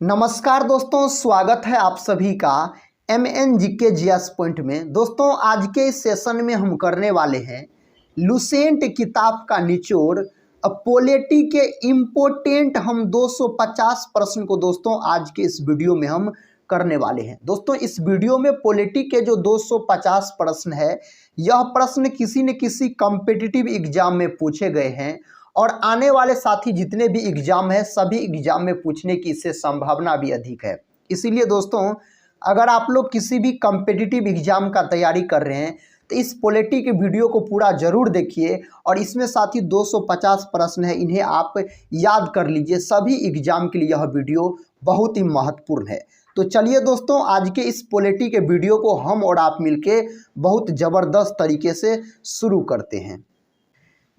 नमस्कार दोस्तों, स्वागत है आप सभी का MNGK GS पॉइंट में। दोस्तों, आज के इस सेशन में हम करने वाले हैं लुसेंट किताब का निचोड़ पॉलिटी के इम्पोर्टेंट हम 250 प्रश्न को दोस्तों आज के इस वीडियो में हम करने वाले हैं। दोस्तों, इस वीडियो में पॉलिटी के जो 250 प्रश्न है, यह प्रश्न किसी न किसी कॉम्पिटिटिव एग्जाम में पूछे गए हैं और आने वाले साथी जितने भी एग्जाम है सभी एग्जाम में पूछने की इससे संभावना भी अधिक है। इसीलिए दोस्तों, अगर आप लोग किसी भी कॉम्पिटिटिव एग्जाम का तैयारी कर रहे हैं तो इस पॉलिटी के वीडियो को पूरा जरूर देखिए और इसमें साथ ही 250 प्रश्न है, इन्हें आप याद कर लीजिए। सभी एग्जाम के लिए यह वीडियो बहुत ही महत्वपूर्ण है। तो चलिए दोस्तों, आज के इस पॉलिटी के वीडियो को हम और आप मिलके बहुत ज़बरदस्त तरीके से शुरू करते हैं।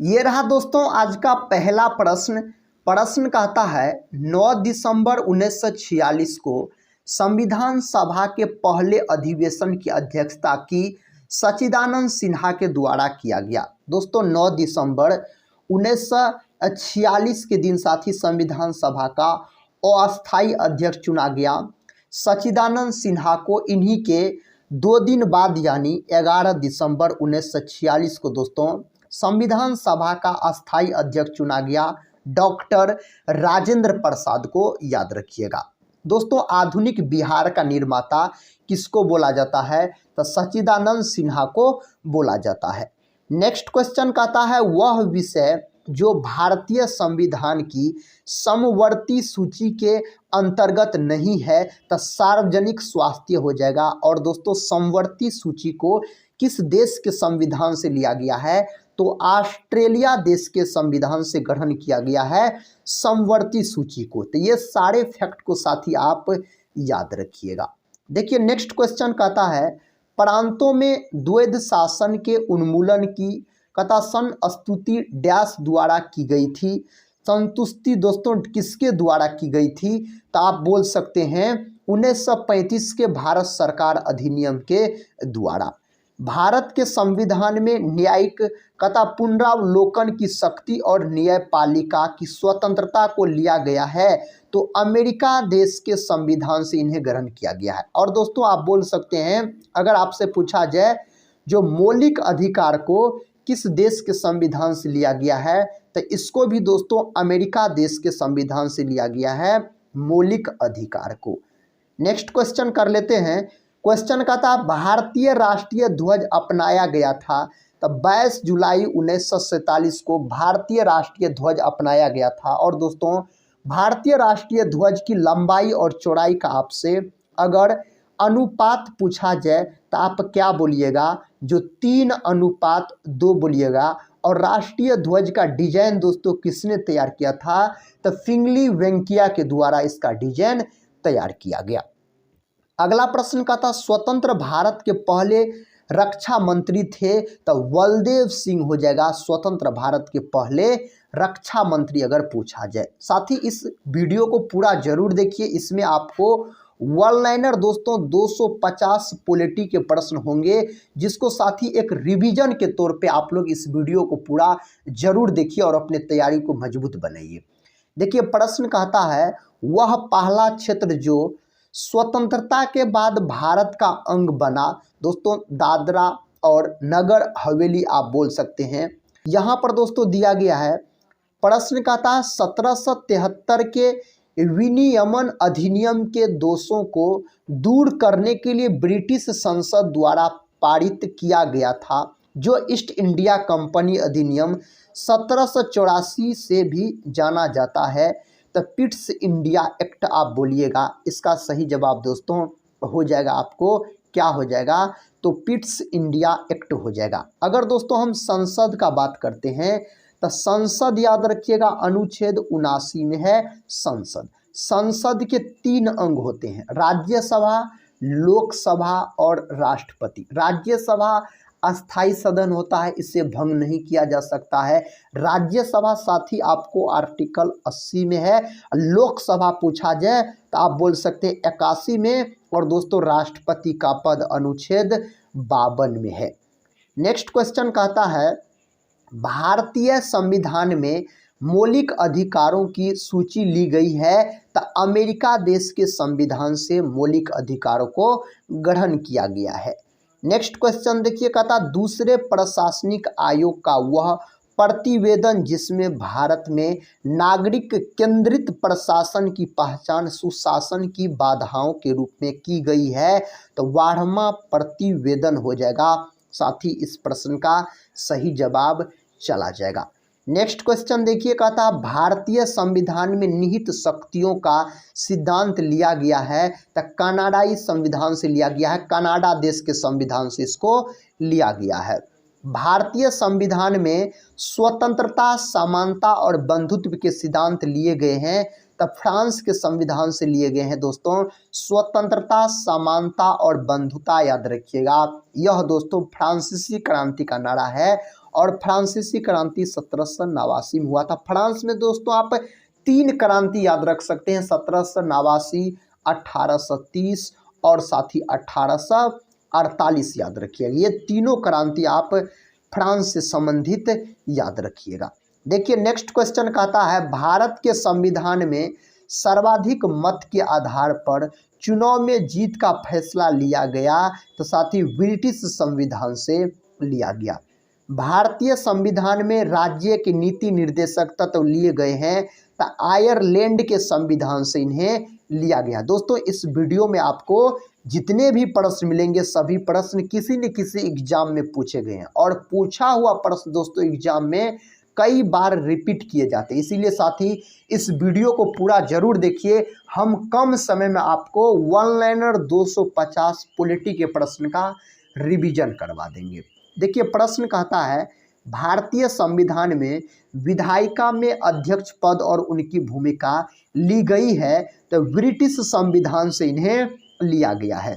ये रहा दोस्तों आज का पहला प्रश्न कहता है 9 दिसंबर 1946 को संविधान सभा के पहले अधिवेशन की अध्यक्षता की सच्चिदानंद सिन्हा के द्वारा किया गया। दोस्तों, 9 दिसंबर 1946 के दिन साथी संविधान सभा का अस्थायी अध्यक्ष चुना गया सच्चिदानंद सिन्हा को। इन्हीं के 2 दिन बाद यानी 11 दिसंबर 1946 को दोस्तों संविधान सभा का अस्थायी अध्यक्ष चुना गया डॉक्टर राजेंद्र प्रसाद को। याद रखिएगा दोस्तों, आधुनिक बिहार का निर्माता किसको बोला जाता है? तो सच्चिदानंद सिन्हा को बोला जाता है। नेक्स्ट क्वेश्चन कहता है वह विषय जो भारतीय संविधान की समवर्ती सूची के अंतर्गत नहीं है तो सार्वजनिक स्वास्थ्य हो जाएगा। और दोस्तों, समवर्ती सूची को किस देश के संविधान से लिया गया है? तो ऑस्ट्रेलिया देश के संविधान से ग्रहण किया गया है समवर्ती सूची को। तो ये सारे फैक्ट को साथी आप याद रखिएगा। देखिए, नेक्स्ट क्वेश्चन कहता है प्रांतों में द्वैध शासन के उन्मूलन की कथा स्तुति डैश द्वारा की गई थी। संतुष्टि दोस्तों किसके द्वारा की गई थी? तो आप बोल सकते हैं 1935 के भारत सरकार अधिनियम के द्वारा। भारत के संविधान में न्यायिक कथा पुनरावलोकन की शक्ति और न्यायपालिका की स्वतंत्रता को लिया गया है तो अमेरिका देश के संविधान से इन्हें ग्रहण किया गया है। और दोस्तों, आप बोल सकते हैं अगर आपसे पूछा जाए जो मौलिक अधिकार को किस देश के संविधान से लिया गया है तो इसको भी दोस्तों अमेरिका देश के संविधान से लिया गया है मौलिक अधिकार को। नेक्स्ट क्वेश्चन कर लेते हैं। क्वेश्चन का था भारतीय राष्ट्रीय ध्वज अपनाया गया था तो 22 जुलाई 1947 को भारतीय राष्ट्रीय ध्वज अपनाया गया था। और दोस्तों, भारतीय राष्ट्रीय ध्वज की लंबाई और चौड़ाई का आपसे अगर अनुपात पूछा जाए तो आप क्या बोलिएगा? जो 3:2 बोलिएगा। और राष्ट्रीय ध्वज का डिजाइन दोस्तों किसने तैयार किया था? तो फिंगली वेंकिया के द्वारा इसका डिजाइन तैयार किया गया। अगला प्रश्न का था स्वतंत्र भारत के पहले रक्षा मंत्री थे तो बलदेव सिंह हो जाएगा स्वतंत्र भारत के पहले रक्षा मंत्री अगर पूछा जाए। साथ ही इस वीडियो को पूरा जरूर देखिए, इसमें आपको वन लाइनर दोस्तों 250 पॉलिटी के प्रश्न होंगे जिसको साथ ही एक रिवीजन के तौर पे आप लोग इस वीडियो को पूरा जरूर देखिए और अपने तैयारी को मजबूत बनाइए। देखिए, प्रश्न कहता है वह पहला क्षेत्र जो स्वतंत्रता के बाद भारत का अंग बना। दोस्तों, दादरा और नगर हवेली आप बोल सकते हैं। यहाँ पर दोस्तों दिया गया है प्रश्न का था 1773 के विनियमन अधिनियम के दोषों को दूर करने के लिए ब्रिटिश संसद द्वारा पारित किया गया था जो ईस्ट इंडिया कंपनी अधिनियम 1784 से भी जाना जाता है। तो पिट्स इंडिया एक्ट आप बोलिएगा। इसका सही जवाब दोस्तों हो जाएगा आपको क्या हो जाएगा? तो पिट्स इंडिया एक्ट हो जाएगा। अगर दोस्तों हम संसद का बात करते हैं तो संसद याद रखिएगा अनुच्छेद 79 में है संसद। संसद के 3 अंग होते हैं, राज्यसभा, लोकसभा और राष्ट्रपति। राज्यसभा अस्थाई सदन होता है, इसे भंग नहीं किया जा सकता है। राज्यसभा साथी आपको आर्टिकल 80 में है। लोकसभा पूछा जाए तो आप बोल सकते हैं 81 में। और दोस्तों, राष्ट्रपति का पद अनुच्छेद 52 में है। नेक्स्ट क्वेश्चन कहता है भारतीय संविधान में मौलिक अधिकारों की सूची ली गई है, तो अमेरिका देश के संविधान से मौलिक अधिकारों को ग्रहण किया गया है। नेक्स्ट क्वेश्चन देखिए, कहता दूसरे प्रशासनिक आयोग का वह प्रतिवेदन जिसमें भारत में नागरिक केंद्रित प्रशासन की पहचान सुशासन की बाधाओं के रूप में की गई है, तो 12वां प्रतिवेदन हो जाएगा। साथ ही इस प्रश्न का सही जवाब चला जाएगा। नेक्स्ट क्वेश्चन देखिए, कहता भारतीय संविधान में निहित शक्तियों का सिद्धांत लिया गया है, तो कनाडाई संविधान से लिया गया है। कनाडा देश के संविधान से इसको लिया गया है। भारतीय संविधान में स्वतंत्रता, समानता और बंधुत्व के सिद्धांत लिए गए हैं, तब फ्रांस के संविधान से लिए गए हैं। दोस्तों स्वतंत्रता, समानता और बंधुता याद रखिएगा। यह दोस्तों फ्रांसीसी क्रांति का नारा है और फ्रांसीसी क्रांति 1789 में हुआ था। फ्रांस में दोस्तों आप 3 क्रांति याद रख सकते हैं, 1789, 1830 और साथ ही 1848 याद रखिएगा। ये तीनों क्रांति आप फ्रांस से संबंधित याद रखिएगा। देखिए नेक्स्ट क्वेश्चन कहता है भारत के संविधान में सर्वाधिक मत के आधार पर चुनाव में जीत का फैसला लिया गया, तो साथ ही ब्रिटिश संविधान से लिया गया। भारतीय संविधान में राज्य के नीति निर्देशक तत्व लिए गए हैं, तो आयरलैंड के संविधान से इन्हें लिया गया। दोस्तों इस वीडियो में आपको जितने भी प्रश्न मिलेंगे सभी प्रश्न किसी न किसी एग्जाम में पूछे गए हैं और पूछा हुआ प्रश्न दोस्तों एग्जाम में कई बार रिपीट किए जाते हैं। इसीलिए साथी इस वीडियो को पूरा जरूर देखिए। हम कम समय में आपको वन लाइनर 250 पॉलिटी के प्रश्न का रिवीजन करवा देंगे। देखिए प्रश्न कहता है भारतीय संविधान में विधायिका में अध्यक्ष पद और उनकी भूमिका ली गई है, तो ब्रिटिश संविधान से इन्हें लिया गया है।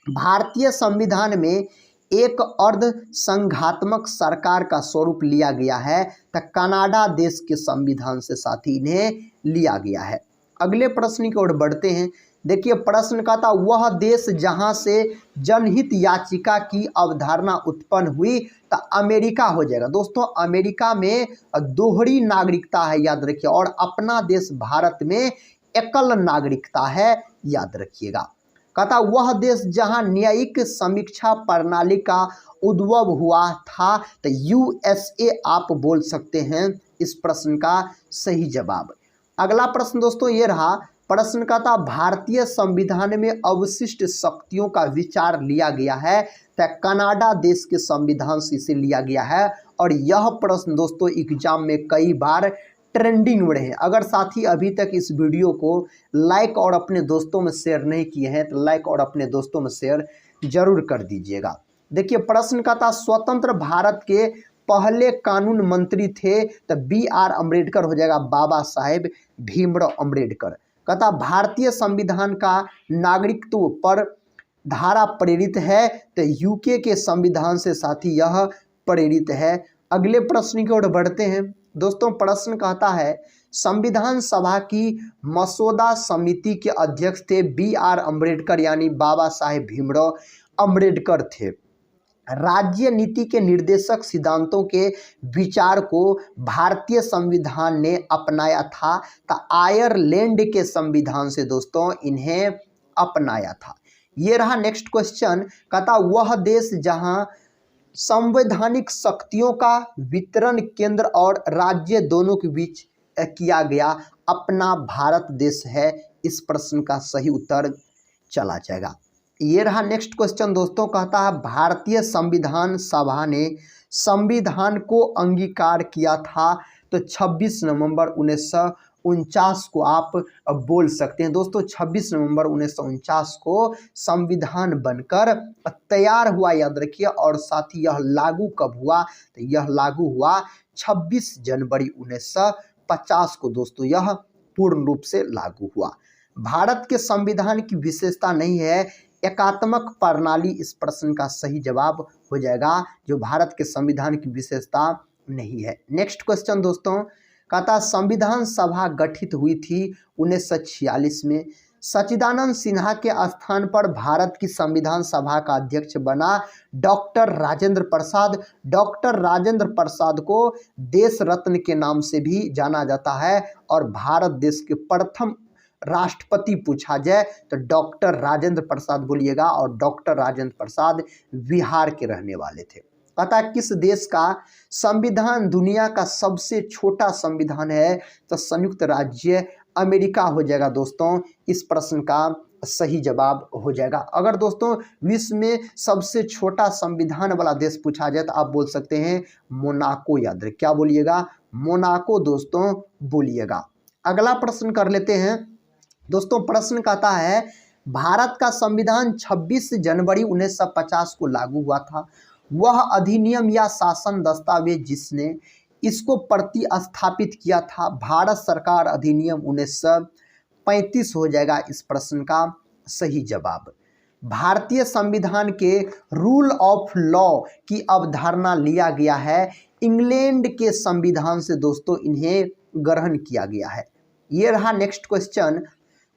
भारतीय संविधान में एक अर्ध संघात्मक सरकार का स्वरूप लिया गया है, तो कनाडा देश के संविधान से साथी इन्हें लिया गया है। अगले प्रश्न की ओर बढ़ते हैं। देखिए प्रश्न का था वह देश जहां से जनहित याचिका की अवधारणा उत्पन्न हुई, तो अमेरिका हो जाएगा। दोस्तों अमेरिका में दोहरी नागरिकता है याद रखिए, और अपना देश भारत में एकल नागरिकता है याद रखिएगा। कहता वह देश जहां न्यायिक समीक्षा प्रणाली का उद्भव हुआ था, तो यूएसए आप बोल सकते हैं इस प्रश्न का सही जवाब। अगला प्रश्न दोस्तों ये रहा, प्रश्न का था भारतीय संविधान में अवशिष्ट शक्तियों का विचार लिया गया है, तो कनाडा देश के संविधान से इसे लिया गया है। और यह प्रश्न दोस्तों एग्जाम में कई बार ट्रेंडिंग में रहे। अगर साथी अभी तक इस वीडियो को लाइक और अपने दोस्तों में शेयर नहीं किए हैं, तो लाइक और अपने दोस्तों में शेयर जरूर कर दीजिएगा। देखिए प्रश्न का था स्वतंत्र भारत के पहले कानून मंत्री थे, तो BR अम्बेडकर हो जाएगा, बाबा साहेब भीमराव अम्बेडकर। कहता भारतीय संविधान का नागरिकत्व पर धारा प्रेरित है, तो यूके के संविधान से साथी यह प्रेरित है। अगले प्रश्न की ओर बढ़ते हैं। दोस्तों प्रश्न कहता है संविधान सभा की मसौदा समिति के अध्यक्ष थे BR अम्बेडकर यानी बाबा साहेब भीमराव अम्बेडकर थे। राज्य नीति के निर्देशक सिद्धांतों के विचार को भारतीय संविधान ने अपनाया था, तो आयरलैंड के संविधान से दोस्तों इन्हें अपनाया था। ये रहा नेक्स्ट क्वेश्चन। कहता वह देश जहां संवैधानिक शक्तियों का वितरण केंद्र और राज्य दोनों के बीच किया गया, अपना भारत देश है। इस प्रश्न का सही उत्तर चला जाएगा। ये रहा नेक्स्ट क्वेश्चन दोस्तों। कहता है भारतीय संविधान सभा ने संविधान को अंगीकार किया था, तो 26 नवंबर 1949 को आप बोल सकते हैं। दोस्तों 26 नवंबर 1949 को संविधान बनकर तैयार हुआ याद रखिए। और साथ ही यह लागू कब हुआ, तो यह लागू हुआ 26 जनवरी 1950 को दोस्तों यह पूर्ण रूप से लागू हुआ। भारत के संविधान की विशेषता नहीं है एकात्मक प्रणाली, इस प्रश्न का सही जवाब हो जाएगा, जो भारत के संविधान की विशेषता नहीं है। नेक्स्ट क्वेश्चन दोस्तों कहता संविधान सभा गठित हुई थी 1946 में, सच्चिदानंद सिन्हा के स्थान पर भारत की संविधान सभा का अध्यक्ष बना डॉक्टर राजेंद्र प्रसाद। डॉक्टर राजेंद्र प्रसाद को देश रत्न के नाम से भी जाना जाता है और भारत देश के प्रथम राष्ट्रपति पूछा जाए तो डॉक्टर राजेंद्र प्रसाद बोलिएगा, और डॉक्टर राजेंद्र प्रसाद बिहार के रहने वाले थे। पता किस देश का संविधान दुनिया का सबसे छोटा संविधान है? तो संयुक्त राज्य अमेरिका हो जाएगा दोस्तों। इस प्रश्न का सही जवाब हो जाएगा। अगर दोस्तों विश्व में सबसे छोटा संविधान वाला देश पूछा जाए तो आप बोल सकते हैं मोनाको। याद रखें, क्या बोलिएगा? मोनाको दोस्तों बोलिएगा। अगला प्रश्न कर लेते हैं दोस्तों। प्रश्न कहता है भारत का संविधान 26 जनवरी 1950 को लागू हुआ था। वह अधिनियम या शासन दस्तावेज जिसने इसको प्रतिस्थापित किया था भारत सरकार अधिनियम 1935 हो जाएगा इस प्रश्न का सही जवाब। भारतीय संविधान के रूल ऑफ लॉ की अवधारणा लिया गया है इंग्लैंड के संविधान से दोस्तों, इन्हें ग्रहण किया गया है। ये रहा नेक्स्ट क्वेश्चन।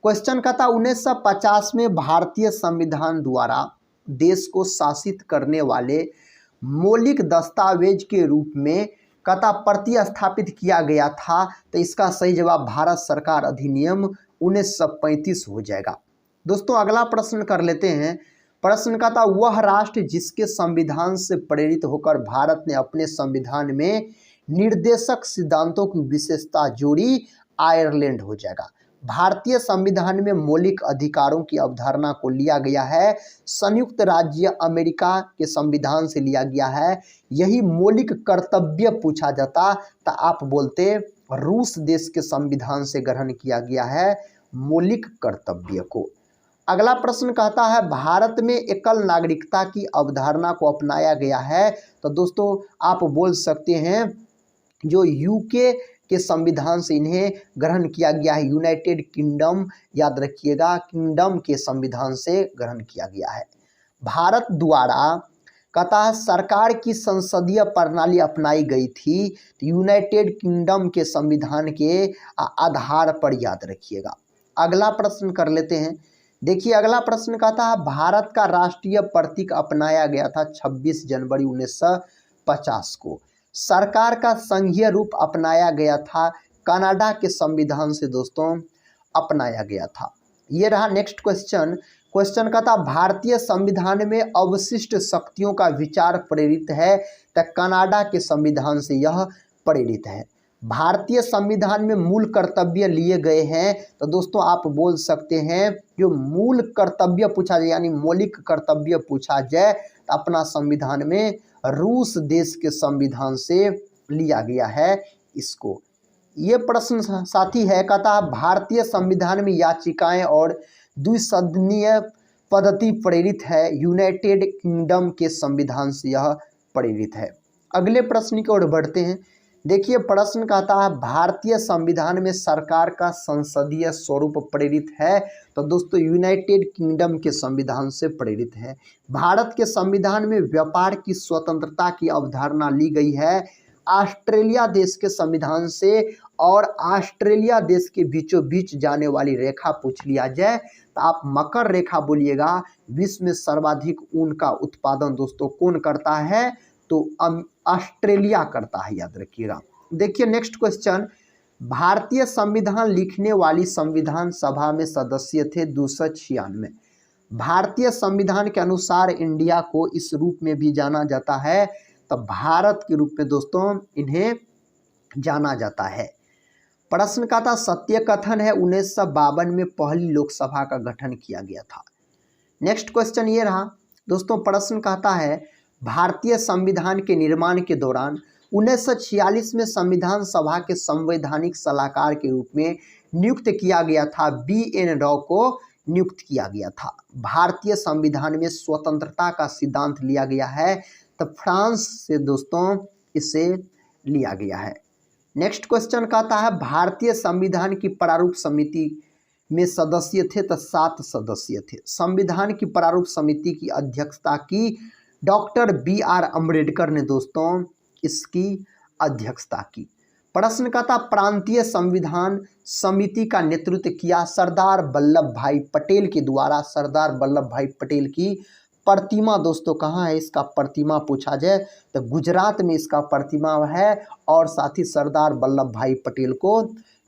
क्वेश्चन का था 1950 में भारतीय संविधान द्वारा देश को शासित करने वाले मौलिक दस्तावेज के रूप में कथा प्रतिस्थापित किया गया था, तो इसका सही जवाब भारत सरकार अधिनियम 1935 हो जाएगा। दोस्तों अगला प्रश्न कर लेते हैं। प्रश्न का था वह राष्ट्र जिसके संविधान से प्रेरित होकर भारत ने अपने संविधान में निर्देशक सिद्धांतों की विशेषता जोड़ी, आयरलैंड हो जाएगा। भारतीय संविधान में मौलिक अधिकारों की अवधारणा को लिया गया है संयुक्त राज्य अमेरिका के संविधान से लिया गया है। यही मौलिक कर्तव्य पूछा जाता तो आप बोलते रूस देश के संविधान से ग्रहण किया गया है मौलिक कर्तव्य को। अगला प्रश्न कहता है भारत में एकल नागरिकता की अवधारणा को अपनाया गया है, तो दोस्तों आप बोल सकते हैं जो यूके के संविधान से इन्हें ग्रहण किया गया है। यूनाइटेड किंगडम, याद रखिएगा, किंगडम के संविधान से ग्रहण किया गया है। भारत द्वारा कहता है सरकार की संसदीय प्रणाली अपनाई गई थी, तो यूनाइटेड किंगडम के संविधान के आधार पर, याद रखिएगा। अगला प्रश्न कर लेते हैं। देखिए अगला प्रश्न कहता है भारत का राष्ट्रीय प्रतीक अपनाया गया था 26 जनवरी 1950 को। सरकार का संघीय रूप अपनाया गया था कनाडा के संविधान से दोस्तों अपनाया गया था। ये रहा नेक्स्ट क्वेश्चन। क्वेश्चन का था भारतीय संविधान में अवशिष्ट शक्तियों का विचार प्रेरित है, तो कनाडा के संविधान से यह प्रेरित है। भारतीय संविधान में मूल कर्तव्य लिए गए हैं, तो दोस्तों आप बोल सकते हैं जो मूल कर्तव्य पूछा जाए यानी मौलिक कर्तव्य पूछा जाए तो अपना संविधान में रूस देश के संविधान से लिया गया है इसको। ये प्रश्न साथी है कहता भारतीय संविधान में याचिकाएं और द्विसदनीय पद्धति प्रेरित है, यूनाइटेड किंगडम के संविधान से यह प्रेरित है। अगले प्रश्न की ओर बढ़ते हैं। देखिए प्रश्न कहता है भारतीय संविधान में सरकार का संसदीय स्वरूप प्रेरित है, तो दोस्तों यूनाइटेड किंगडम के संविधान से प्रेरित है। भारत के संविधान में व्यापार की स्वतंत्रता की अवधारणा ली गई है ऑस्ट्रेलिया देश के संविधान से, और ऑस्ट्रेलिया देश के बीचों बीच जाने वाली रेखा पूछ लिया जाए तो आप मकर रेखा बोलिएगा। विश्व में सर्वाधिक ऊन का उत्पादन दोस्तों कौन करता है? तो ऑस्ट्रेलिया करता है, याद रखिएगा। देखिए नेक्स्ट क्वेश्चन। भारतीय संविधान लिखने वाली संविधान सभा में सदस्य थे 296। भारतीय संविधान के अनुसार इंडिया को इस रूप में भी जाना जाता है, तो भारत के रूप में दोस्तों इन्हें जाना जाता है। प्रश्न का था सत्य कथन है 1952 में पहली लोकसभा का गठन किया गया था। नेक्स्ट क्वेश्चन ये रहा दोस्तों। प्रश्न कहता है भारतीय संविधान के निर्माण के दौरान 1946 में संविधान सभा के संवैधानिक सलाहकार के रूप में नियुक्त किया गया था BN राव को नियुक्त किया गया था। भारतीय संविधान में स्वतंत्रता का सिद्धांत लिया गया है, तो फ्रांस से दोस्तों इसे लिया गया है। नेक्स्ट क्वेश्चन कहता है भारतीय संविधान की प्रारूप समिति में सदस्य थे तो 7 सदस्य थे। संविधान की प्रारूप समिति की अध्यक्षता की डॉक्टर BR अम्बेडकर ने दोस्तों इसकी अध्यक्षता की। प्रश्न का था प्रांतीय संविधान समिति का नेतृत्व किया सरदार वल्लभ भाई पटेल के द्वारा। सरदार वल्लभ भाई पटेल की प्रतिमा दोस्तों कहाँ है, इसका प्रतिमा पूछा जाए तो गुजरात में इसका प्रतिमा है। और साथ ही सरदार वल्लभ भाई पटेल को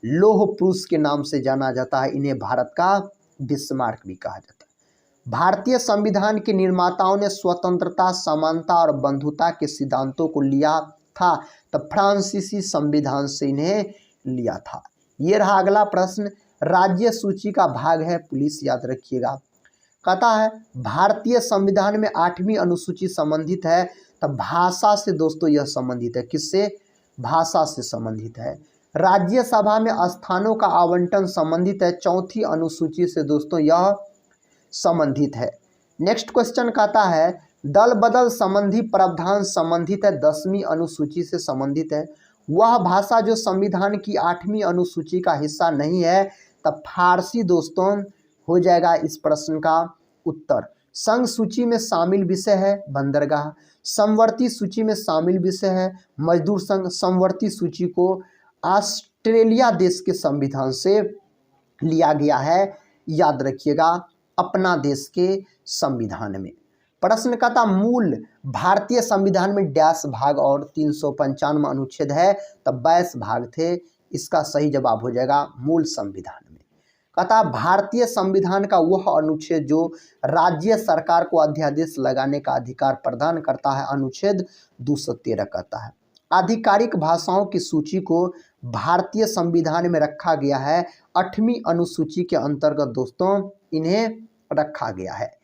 लौह पुरुष के नाम से जाना जाता है, इन्हें भारत का बिस्मार्क भी कहा जाता है। भारतीय संविधान के निर्माताओं ने स्वतंत्रता, समानता और बंधुता के सिद्धांतों को लिया था, तो फ्रांसीसी संविधान से इन्हें लिया था। ये रहा अगला प्रश्न, राज्य सूची का भाग है पुलिस, याद रखिएगा। कहता है भारतीय संविधान में 8वीं अनुसूची संबंधित है, तो भाषा से दोस्तों यह संबंधित है। किससे? भाषा से संबंधित है। राज्यसभा में स्थानों का आवंटन संबंधित है, 4थी अनुसूची से दोस्तों यह संबंधित है। नेक्स्ट क्वेश्चन कहता है दल बदल संबंधी प्रावधान संबंधित है, 10वीं अनुसूची से संबंधित है। वह भाषा जो संविधान की 8वीं अनुसूची का हिस्सा नहीं है, तब फारसी दोस्तों हो जाएगा इस प्रश्न का उत्तर। संघ सूची में शामिल विषय है बंदरगाह, समवर्ती सूची में शामिल विषय है मजदूर संघ। समवर्ती सूची को ऑस्ट्रेलिया देश के संविधान से लिया गया है, याद रखिएगा, अपना देश के संविधान में। प्रश्न का था मूल भारतीय संविधान में डैश भाग और 395 अनुच्छेद है, तब 22 भाग थे, इसका सही जवाब हो जाएगा मूल संविधान में। कहता भारतीय संविधान का वह अनुच्छेद जो राज्य सरकार को अध्यादेश लगाने का अधिकार प्रदान करता है, अनुच्छेद 213 कहता है। आधिकारिक भाषाओं की सूची को भारतीय संविधान में रखा गया है, 8वीं अनुसूची के अंतर्गत दोस्तों इन्हें रखा गया है।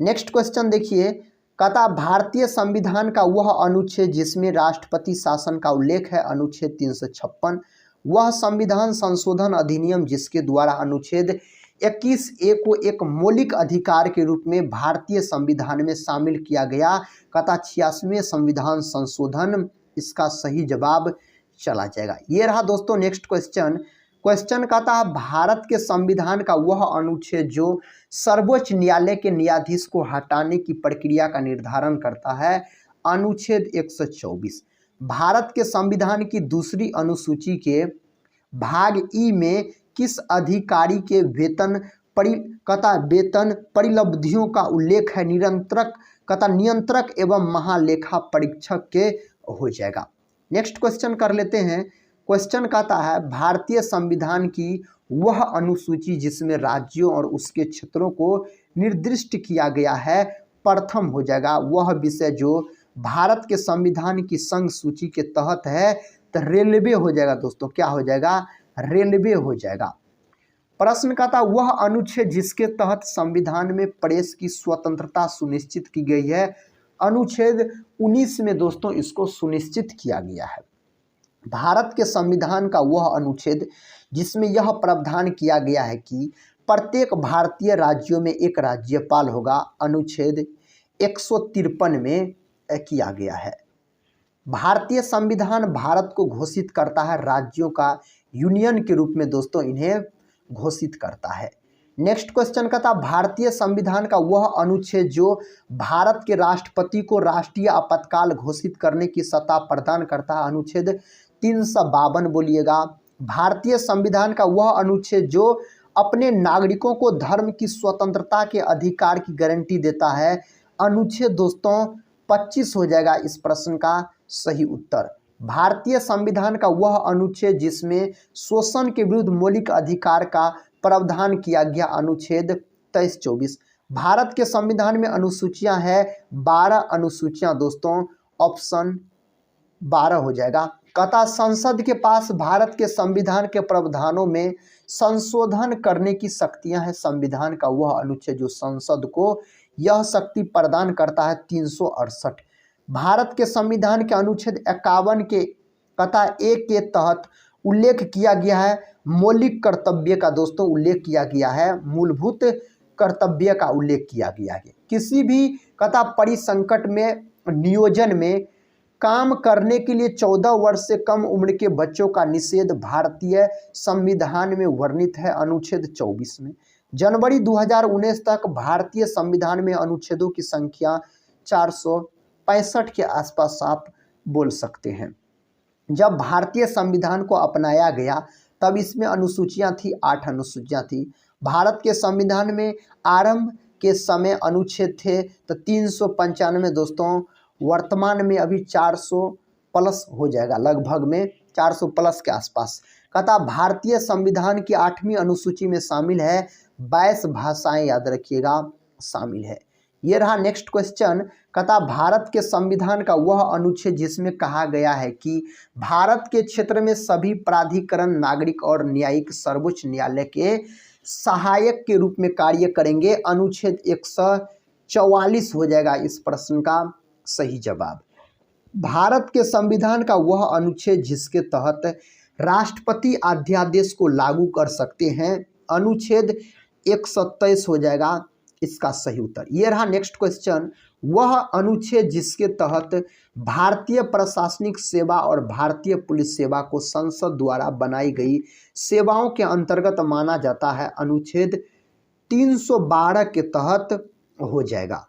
नेक्स्ट क्वेश्चन देखिए, कहता भारतीय संविधान का वह अनुच्छेद जिसमें राष्ट्रपति शासन का उल्लेख है, अनुच्छेद 356। वह संविधान संशोधन अधिनियम जिसके द्वारा अनुच्छेद 21A को एक मौलिक अधिकार के रूप में भारतीय संविधान में शामिल किया गया, कहता 86वें संविधान संशोधन, इसका सही जवाब चला जाएगा। ये रहा दोस्तों नेक्स्ट क्वेश्चन। क्वेश्चन कहता है भारत के संविधान का वह अनुच्छेद जो सर्वोच्च न्यायालय के न्यायाधीश को हटाने की प्रक्रिया का निर्धारण करता है, अनुच्छेद 124। भारत के संविधान की 2री अनुसूची के भाग ई में किस अधिकारी के वेतन परिलब्धियों का उल्लेख है? नियंत्रक एवं महालेखा परीक्षक के हो जाएगा। नेक्स्ट क्वेश्चन कर लेते हैं। क्वेश्चन कहता है भारतीय संविधान की वह अनुसूची जिसमें राज्यों और उसके क्षेत्रों को निर्दिष्ट किया गया है, प्रथम हो जाएगा वह विषय जो भारत के संविधान की संघ सूची के तहत है, तो रेलवे हो जाएगा दोस्तों। क्या हो जाएगा? रेलवे हो जाएगा। प्रश्न कहता वह अनुच्छेद जिसके तहत संविधान में प्रेस की स्वतंत्रता सुनिश्चित की गई है, अनुच्छेद 19 में दोस्तों इसको सुनिश्चित किया गया है। भारत के संविधान का वह अनुच्छेद जिसमें यह प्रावधान किया गया है कि प्रत्येक भारतीय राज्यों में एक राज्यपाल होगा, अनुच्छेद 153 में किया गया है। भारतीय संविधान भारत को घोषित करता है राज्यों का यूनियन के रूप में दोस्तों इन्हें घोषित करता है। नेक्स्ट क्वेश्चन का था भारतीय संविधान का वह अनुच्छेद जो भारत के राष्ट्रपति को राष्ट्रीय आपातकाल घोषित करने की सत्ता प्रदान करता है, अनुच्छेद 352 बोलिएगा। भारतीय संविधान का वह अनुच्छेद जो अपने नागरिकों को धर्म की स्वतंत्रता के अधिकार की गारंटी देता है, अनुच्छेद दोस्तों 25 हो जाएगा इस प्रश्न का सही उत्तर। भारतीय संविधान का वह अनुच्छेद जिसमें शोषण के विरुद्ध मौलिक अधिकार का प्रावधान किया गया, अनुच्छेद 23-24। भारत के संविधान में अनुसूचियां हैं 12 अनुसूचियां दोस्तों, ऑप्शन 12 हो जाएगा। कहता संसद के पास भारत के संविधान के प्रावधानों में संशोधन करने की शक्तियां हैं। संविधान का वह अनुच्छेद जो संसद को यह शक्ति प्रदान करता है, 368। भारत के संविधान के अनुच्छेद 51 के कथा 1 के तहत उल्लेख किया गया है मौलिक कर्तव्य का दोस्तों उल्लेख किया गया है, मूलभूत कर्तव्य का उल्लेख किया गया है। किसी भी कथा परिसंकट में नियोजन में काम करने के लिए 14 वर्ष से कम उम्र के बच्चों का निषेध भारतीय संविधान में वर्णित है, अनुच्छेद 24 में। जनवरी 2019 तक भारतीय संविधान में अनुच्छेदों की संख्या 465 के आसपास आप बोल सकते हैं। जब भारतीय संविधान को अपनाया गया तब इसमें अनुसूचियां थी, 8 अनुसूचियां थी। भारत के संविधान में आरंभ के समय अनुच्छेद थे तो 395 दोस्तों, वर्तमान में अभी 400 प्लस हो जाएगा, लगभग में 400 प्लस के आसपास। कहता भारतीय संविधान की 8वीं अनुसूची में शामिल है 22 भाषाएं, याद रखिएगा शामिल है। ये रहा नेक्स्ट क्वेश्चन। कहता भारत के संविधान का वह अनुच्छेद जिसमें कहा गया है कि भारत के क्षेत्र में सभी प्राधिकरण नागरिक और न्यायिक सर्वोच्च न्यायालय के सहायक के रूप में कार्य करेंगे। अनुच्छेद 144 हो जाएगा इस प्रश्न का सही जवाब। भारत के संविधान का वह अनुच्छेद जिसके तहत राष्ट्रपति अध्यादेश को लागू कर सकते हैं। अनुच्छेद 127 हो जाएगा इसका सही उत्तर। यह रहा नेक्स्ट क्वेश्चन। वह अनुच्छेद जिसके तहत भारतीय प्रशासनिक सेवा और भारतीय पुलिस सेवा को संसद द्वारा बनाई गई सेवाओं के अंतर्गत माना जाता है। अनुच्छेद 312 के तहत हो जाएगा।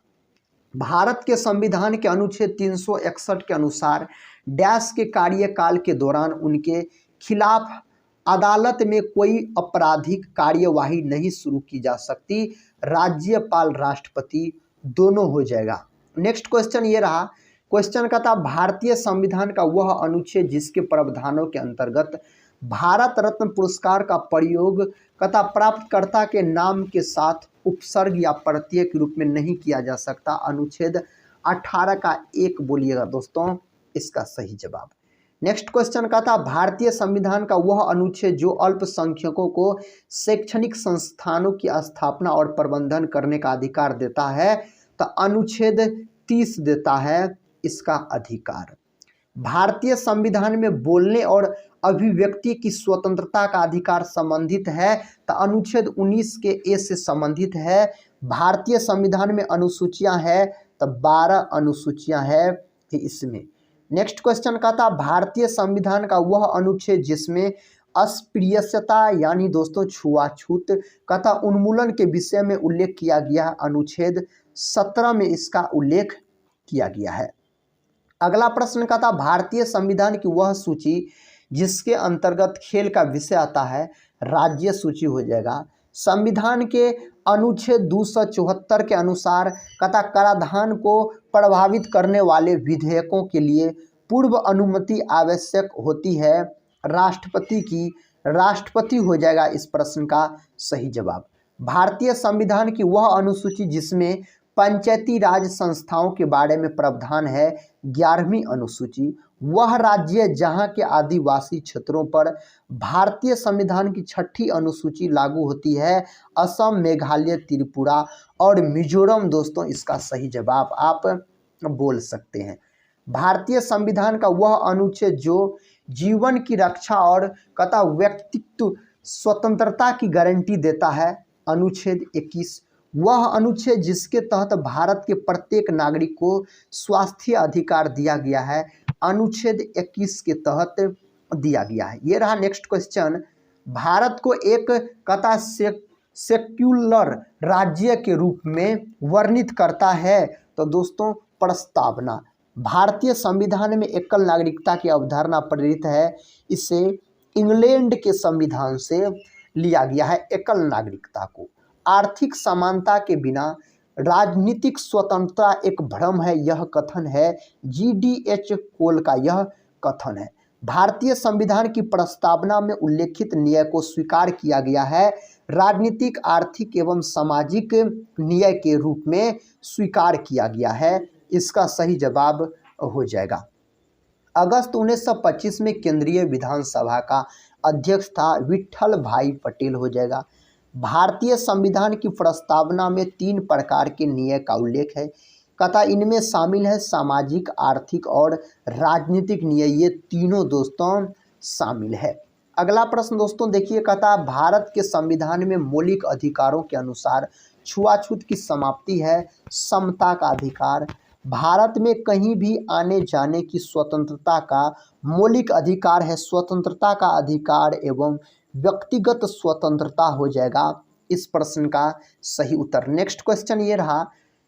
भारत के संविधान के अनुच्छेद 361 के अनुसार डैश के कार्यकाल के दौरान उनके खिलाफ अदालत में कोई आपराधिक कार्यवाही नहीं शुरू की जा सकती। राज्यपाल राष्ट्रपति दोनों हो जाएगा। नेक्स्ट क्वेश्चन ये रहा। क्वेश्चन का था भारतीय संविधान का वह अनुच्छेद जिसके प्रावधानों के अंतर्गत भारत रत्न पुरस्कार का प्रयोग कथा प्राप्तकर्ता के नाम के साथ उपसर्ग या प्रत्यय के रूप में नहीं किया जा सकता। अनुच्छेद 18 का 1 बोलिएगा दोस्तों इसका सही जवाब। नेक्स्ट क्वेश्चन का था भारतीय संविधान का वह अनुच्छेद जो अल्पसंख्यकों को शैक्षणिक संस्थानों की स्थापना और प्रबंधन करने का अधिकार देता है। तो अनुच्छेद 30 देता है इसका अधिकार। भारतीय संविधान में बोलने और अभिव्यक्ति की स्वतंत्रता का अधिकार संबंधित है। तो अनुच्छेद 19 के ए से संबंधित है। भारतीय संविधान में अनुसूचियां है तो 12 अनुसूचियां है इसमें। नेक्स्ट क्वेश्चन का था भारतीय संविधान का वह अनुच्छेद जिसमें अस्पृश्यता यानी दोस्तों छुआछूत कथा उन्मूलन के विषय में उल्लेख किया गया। अनुच्छेद 17 में इसका उल्लेख किया गया है। अगला प्रश्न का था भारतीय संविधान की वह सूची जिसके अंतर्गत खेल का विषय आता है। राज्य सूची हो जाएगा। संविधान के अनुच्छेद 274 के अनुसार कथा कराधान को प्रभावित करने वाले विधेयकों के लिए पूर्व अनुमति आवश्यक होती है राष्ट्रपति की। राष्ट्रपति हो जाएगा इस प्रश्न का सही जवाब। भारतीय संविधान की वह अनुसूची जिसमें पंचायती राज संस्थाओं के बारे में प्रावधान है 11वीं अनुसूची। वह राज्य जहां के आदिवासी क्षेत्रों पर भारतीय संविधान की 6ठी अनुसूची लागू होती है असम, मेघालय, त्रिपुरा और मिजोरम दोस्तों इसका सही जवाब आप बोल सकते हैं। भारतीय संविधान का वह अनुच्छेद जो जीवन की रक्षा और कथा व्यक्तित्व स्वतंत्रता की गारंटी देता है। अनुच्छेद 21। वह अनुच्छेद जिसके तहत भारत के प्रत्येक नागरिक को स्वास्थ्य अधिकार दिया गया है। अनुच्छेद 21 के तहत दिया गया है। ये रहा नेक्स्ट क्वेश्चन। भारत को एक कथा सेक्युलर राज्य के रूप में वर्णित करता है। तो दोस्तों प्रस्तावना। भारतीय संविधान में एकल नागरिकता की अवधारणा प्रेरित है। इसे इंग्लैंड के संविधान से लिया गया है एकल नागरिकता को। आर्थिक समानता के बिना राजनीतिक स्वतंत्रता एक भ्रम है, यह कथन है GDH कोल का यह कथन है। भारतीय संविधान की प्रस्तावना में उल्लेखित न्याय को स्वीकार किया गया है राजनीतिक, आर्थिक एवं सामाजिक न्याय के रूप में स्वीकार किया गया है। इसका सही जवाब हो जाएगा। अगस्त 1925 में केंद्रीय विधानसभा का अध्यक्ष था विट्ठल भाई पटेल हो जाएगा। भारतीय संविधान की प्रस्तावना में 3 प्रकार के न्याय का उल्लेख है कथा इनमें शामिल है सामाजिक, आर्थिक और राजनीतिक न्याय। ये तीनों दोस्तों शामिल है। अगला प्रश्न दोस्तों देखिए कथा भारत के संविधान में मौलिक अधिकारों के अनुसार छुआछूत की समाप्ति है समता का अधिकार। भारत में कहीं भी आने जाने की स्वतंत्रता का मौलिक अधिकार है स्वतंत्रता का अधिकार एवं व्यक्तिगत स्वतंत्रता हो जाएगा इस प्रश्न का सही उत्तर। नेक्स्ट क्वेश्चन ये रहा।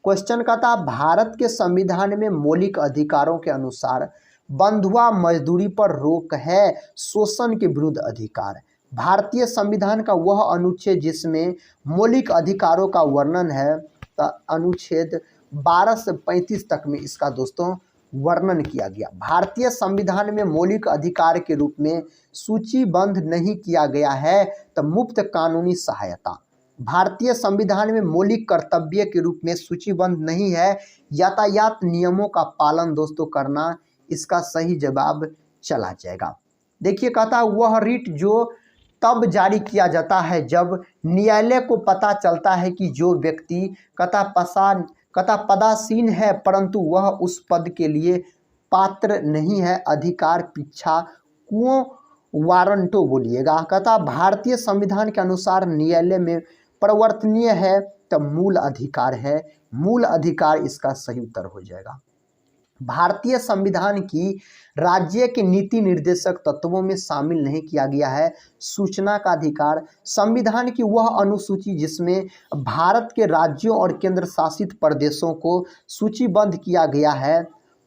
क्वेश्चन का था भारत के संविधान में मौलिक अधिकारों के अनुसार बंधुआ मजदूरी पर रोक है, शोषण के विरुद्ध अधिकार। भारतीय संविधान का वह अनुच्छेद जिसमें मौलिक अधिकारों का वर्णन है, तो अनुच्छेद 12 से 35 तक में इसका दोस्तों वर्णन किया गया। भारतीय संविधान में मौलिक अधिकार के रूप में सूचीबद्ध नहीं किया गया है तो मुफ्त कानूनी सहायता। भारतीय संविधान में मौलिक कर्तव्य के रूप में सूचीबद्ध नहीं है यातायात नियमों का पालन दोस्तों करना, इसका सही जवाब चला जाएगा। देखिए कहता वह रिट जो तब जारी किया जाता है जब न्यायालय को पता चलता है कि जो व्यक्ति कथा पदासीन है परंतु वह उस पद के लिए पात्र नहीं है, अधिकार पीछा कुओं वारंटो बोलिएगा। कथा भारतीय संविधान के अनुसार न्यायालय में परिवर्तनीय है तो मूल अधिकार है, मूल अधिकार इसका सही उत्तर हो जाएगा। भारतीय संविधान की राज्य के नीति निर्देशक तत्वों में शामिल नहीं किया गया है सूचना का अधिकार। संविधान की वह अनुसूची जिसमें भारत के राज्यों और केंद्र शासित प्रदेशों को सूचीबद्ध किया गया है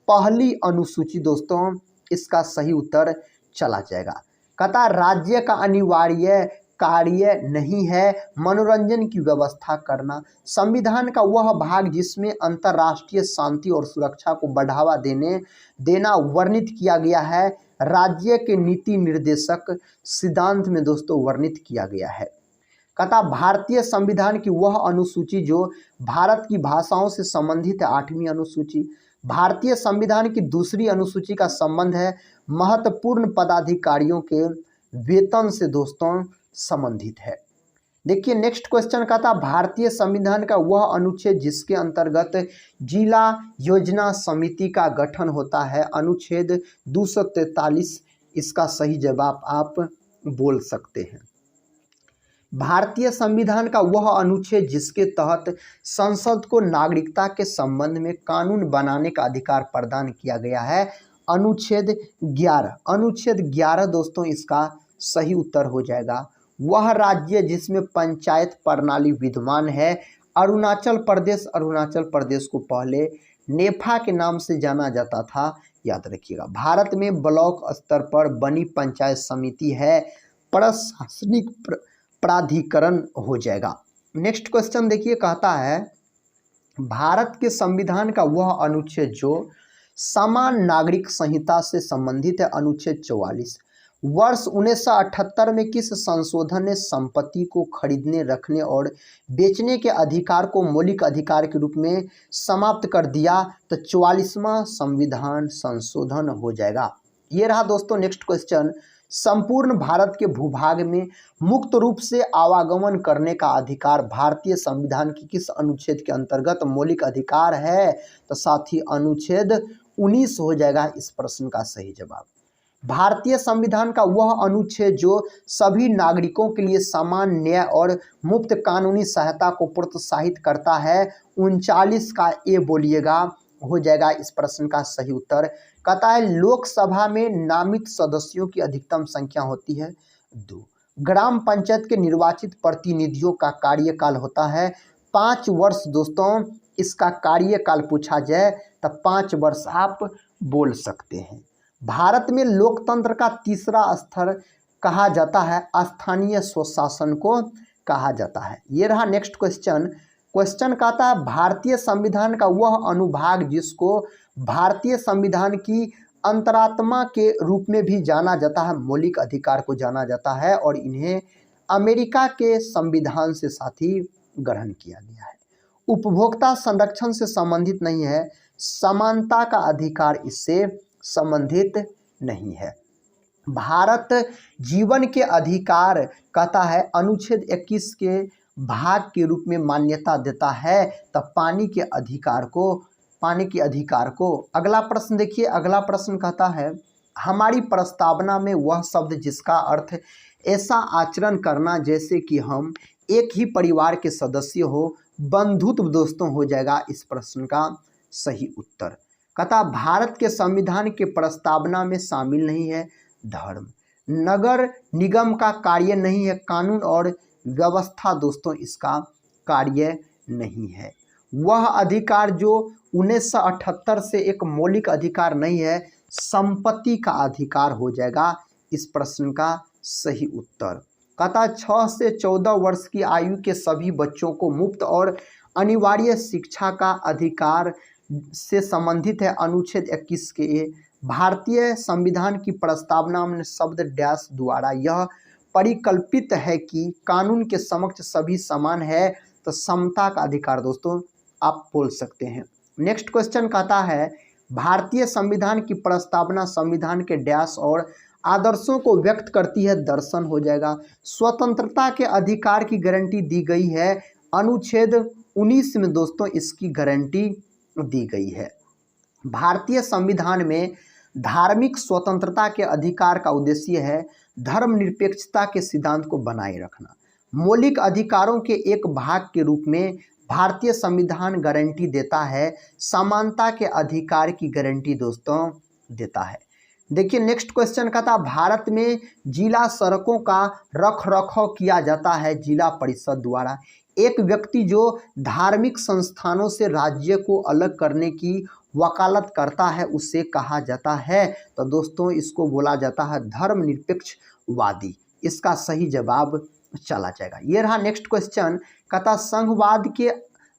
पहली अनुसूची दोस्तों, इसका सही उत्तर चला जाएगा। कथा राज्य का अनिवार्य कार्य नहीं है मनोरंजन की व्यवस्था करना। संविधान का वह भाग जिसमें अंतर्राष्ट्रीय शांति और सुरक्षा को बढ़ावा देना वर्णित किया गया है राज्य के नीति निर्देशक सिद्धांत में दोस्तों वर्णित किया गया है। कथा भारतीय संविधान की वह अनुसूची जो भारत की भाषाओं से संबंधित है 8वीं अनुसूची। भारतीय संविधान की दूसरी अनुसूची का संबंध है महत्वपूर्ण पदाधिकारियों के वेतन से दोस्तों संबंधित है। देखिए नेक्स्ट क्वेश्चन का था भारतीय संविधान का वह अनुच्छेद जिसके अंतर्गत जिला योजना समिति का गठन होता है, अनुच्छेद 243, इसका सही जवाब आप बोल सकते हैं। भारतीय संविधान का वह अनुच्छेद जिसके तहत संसद को नागरिकता के संबंध में कानून बनाने का अधिकार प्रदान किया गया है, अनुच्छेद 11। अनुच्छेद 11 दोस्तों इसका सही उत्तर हो जाएगा। वह राज्य जिसमें पंचायत प्रणाली विद्यमान है अरुणाचल प्रदेश। अरुणाचल प्रदेश को पहले नेफा के नाम से जाना जाता था, याद रखिएगा। भारत में ब्लॉक स्तर पर बनी पंचायत समिति है प्रशासनिक प्राधिकरण हो जाएगा। नेक्स्ट क्वेश्चन देखिए कहता है भारत के संविधान का वह अनुच्छेद जो समान नागरिक संहिता से संबंधित है, अनुच्छेद 44। वर्ष 1978 में किस संशोधन ने संपत्ति को खरीदने, रखने और बेचने के अधिकार को मौलिक अधिकार के रूप में समाप्त कर दिया? तो 44वां संविधान संशोधन हो जाएगा। ये रहा दोस्तों नेक्स्ट क्वेश्चन। संपूर्ण भारत के भूभाग में मुक्त रूप से आवागमन करने का अधिकार भारतीय संविधान की किस अनुच्छेद के अंतर्गत मौलिक अधिकार है? तो साथी अनुच्छेद 19 हो जाएगा इस प्रश्न का सही जवाब। भारतीय संविधान का वह अनुच्छेद जो सभी नागरिकों के लिए समान न्याय और मुफ्त कानूनी सहायता को प्रोत्साहित करता है, 39 का ए बोलिएगा हो जाएगा इस प्रश्न का सही उत्तर। कहता है लोकसभा में नामित सदस्यों की अधिकतम संख्या होती है 2। ग्राम पंचायत के निर्वाचित प्रतिनिधियों का कार्यकाल होता है 5 वर्ष दोस्तों। इसका कार्यकाल पूछा जाए तो 5 वर्ष आप बोल सकते हैं। भारत में लोकतंत्र का तीसरा स्तर कहा जाता है स्थानीय स्वशासन को कहा जाता है। ये रहा नेक्स्ट क्वेश्चन। क्वेश्चन कहता है भारतीय संविधान का वह अनुभाग जिसको भारतीय संविधान की अंतरात्मा के रूप में भी जाना जाता है, मौलिक अधिकार को जाना जाता है और इन्हें अमेरिका के संविधान से साथी ग्रहण किया गया है। उपभोक्ता संरक्षण से संबंधित नहीं है, समानता का अधिकार इससे संबंधित नहीं है। भारत जीवन के अधिकार कहता है अनुच्छेद 21 के भाग के रूप में मान्यता देता है तब पानी के अधिकार को। अगला प्रश्न देखिए, अगला प्रश्न कहता है हमारी प्रस्तावना में वह शब्द जिसका अर्थ ऐसा आचरण करना जैसे कि हम एक ही परिवार के सदस्य हो, बंधुत्व दोस्तों हो जाएगा इस प्रश्न का सही उत्तर। कहता भारत के संविधान के प्रस्तावना में शामिल नहीं है धर्म, नगर निगम का कार्य नहीं है, कानून और व्यवस्था दोस्तों इसका कार्य नहीं है। वह अधिकार जो 1978 से एक मौलिक अधिकार नहीं है, संपत्ति का अधिकार हो जाएगा इस प्रश्न का सही उत्तर। कहता 6 से 14 वर्ष की आयु के सभी बच्चों को मुफ्त और अनिवार्य शिक्षा का अधिकार से संबंधित है अनुच्छेद 21 के। भारतीय संविधान की प्रस्तावना में शब्द डैश द्वारा यह परिकल्पित है कि कानून के समक्ष सभी समान है, तो समता का अधिकार दोस्तों आप बोल सकते हैं। नेक्स्ट क्वेश्चन कहता है भारतीय संविधान की प्रस्तावना संविधान के डैश और आदर्शों को व्यक्त करती है, दर्शन हो जाएगा। स्वतंत्रता के अधिकार की गारंटी दी गई है अनुच्छेद 19 में दोस्तों इसकी गारंटी दी गई है। भारतीय संविधान में धार्मिक स्वतंत्रता के अधिकार का उद्देश्य है धर्मनिरपेक्षता के सिद्धांत को बनाए रखना। मौलिक अधिकारों के एक भाग के रूप में भारतीय संविधान गारंटी देता है, समानता के अधिकार की गारंटी दोस्तों देता है। देखिए नेक्स्ट क्वेश्चन का था भारत में जिला सड़कों का रखरखाव किया जाता है जिला परिषद द्वारा। एक व्यक्ति जो धार्मिक संस्थानों से राज्य को अलग करने की वकालत करता है उसे कहा जाता है, तो दोस्तों इसको बोला जाता है धर्मनिरपेक्षवादी। इसका सही जवाब चला जाएगा। ये रहा नेक्स्ट क्वेश्चन कहता संघवाद के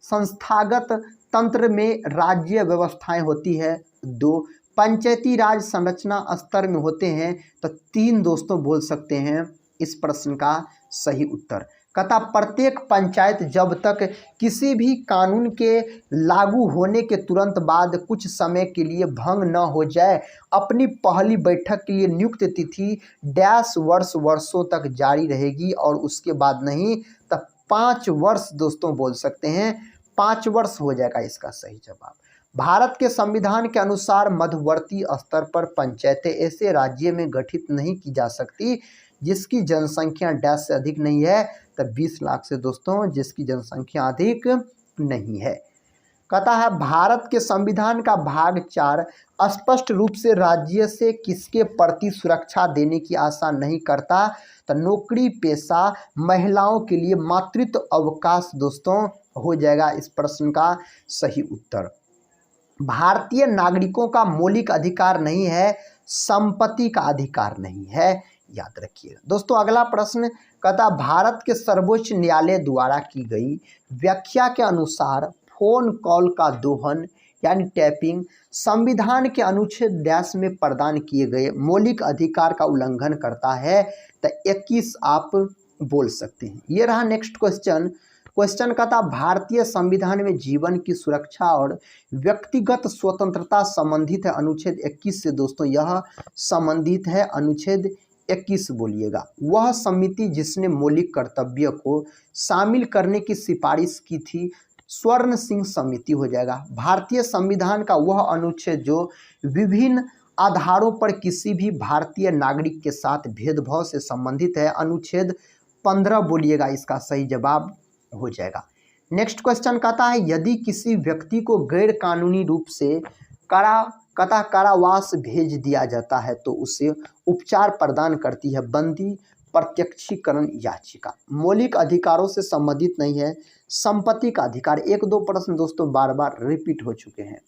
संस्थागत तंत्र में राज्य व्यवस्थाएं होती है 2, पंचायती राज संरचना स्तर में होते हैं, तो 3 दोस्तों बोल सकते हैं इस प्रश्न का सही उत्तर। कहता प्रत्येक पंचायत जब तक किसी भी कानून के लागू होने के तुरंत बाद कुछ समय के लिए भंग न हो जाए अपनी पहली बैठक के लिए नियुक्त तिथि डैश वर्षों तक जारी रहेगी और उसके बाद नहीं, तब 5 वर्ष दोस्तों बोल सकते हैं, 5 वर्ष हो जाएगा इसका सही जवाब। भारत के संविधान के अनुसार मध्यवर्ती स्तर पर पंचायतें ऐसे राज्य में गठित नहीं की जा सकती जिसकी जनसंख्या डैश से अधिक नहीं है, तब 20 लाख से दोस्तों जिसकी जनसंख्या अधिक नहीं है। कहता है भारत के संविधान का भाग 4 स्पष्ट रूप से राज्य से किसके प्रति सुरक्षा देने की आशा नहीं करता, तो नौकरी पेशा महिलाओं के लिए मातृत्व अवकाश दोस्तों हो जाएगा इस प्रश्न का सही उत्तर। भारतीय नागरिकों का मौलिक अधिकार नहीं है, संपत्ति का अधिकार नहीं है, याद रखिएगा दोस्तों। अगला प्रश्न कहता भारत के सर्वोच्च न्यायालय द्वारा की गई व्याख्या के अनुसार फोन कॉल का दोहन यानी टैपिंग संविधान के अनुच्छेद डैश में प्रदान किए गए मौलिक अधिकार का उल्लंघन करता है, तो 21 आप बोल सकते हैं। ये रहा नेक्स्ट क्वेश्चन का था भारतीय संविधान में जीवन की सुरक्षा और व्यक्तिगत स्वतंत्रता संबंधित है अनुच्छेद 21 से दोस्तों, यह संबंधित है अनुच्छेद 21 बोलिएगा। वह समिति जिसने मौलिक कर्तव्य को शामिल करने की सिफारिश की थी स्वर्ण सिंह समिति हो जाएगा। भारतीय संविधान का वह अनुच्छेद जो विभिन्न आधारों पर किसी भी भारतीय नागरिक के साथ भेदभाव से संबंधित है अनुच्छेद 15 बोलिएगा, इसका सही जवाब हो जाएगा। नेक्स्ट क्वेश्चन कहता है यदि किसी व्यक्ति को गैर कानूनी रूप से कारावास भेज दिया जाता है तो उसे उपचार प्रदान करती है बंदी प्रत्यक्षीकरण याचिका। मौलिक अधिकारों से संबंधित नहीं है, संपत्ति का अधिकार। 1-2 प्रश्न दोस्तों बार बार रिपीट हो चुके हैं।